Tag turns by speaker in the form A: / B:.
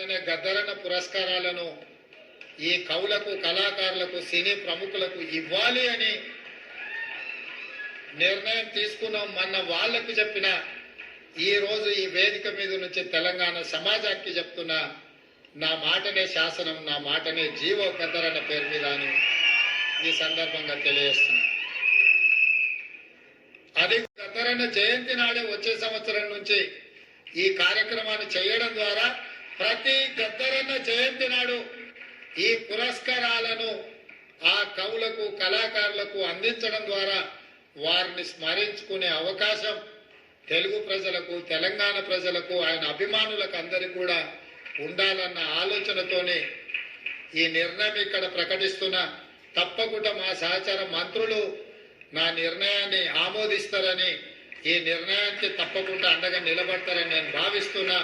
A: భాగంగానే గద్దరన్న పురస్కారాలను ఈ కవులకు, కళాకారులకు, సినీ ప్రముఖులకు ఇవ్వాలి అని నిర్ణయం తీసుకున్నాం. మొన్న వాళ్లకు చెప్పిన, ఈ రోజు ఈ వేదిక మీద నుంచి తెలంగాణ సమాజానికి చెప్తున్నా, నా మాటనే శాసనం, నా మాటనే జీవో గద్దరన్న పేరు మీద అని ఈ సందర్భంగా తెలియజేస్తున్నా. అది గద్దరన్న జయంతి నాడే వచ్చే సంవత్సరం నుంచి ఈ కార్యక్రమాన్ని చేయడం ద్వారా ప్రతి గద్దరన్న జయంతి నాడు ఈ పురస్కారాలను ఆ కవులకు, కళాకారులకు అందించడం ద్వారా వారిని స్మరించుకునే అవకాశం తెలుగు ప్రజలకు, తెలంగాణ ప్రజలకు, ఆయన అభిమానులకు అందరికీ కూడా ఉండాలన్న ఆలోచనతోనే ఈ నిర్ణయం ఇక్కడ ప్రకటిస్తున్నా. తప్పకుండా మా సహచార మంత్రులు నా నిర్ణయాన్ని ఆమోదిస్తారని, ఈ నిర్ణయానికి తప్పకుండా అండగా నిలబడతారని నేను భావిస్తున్నా.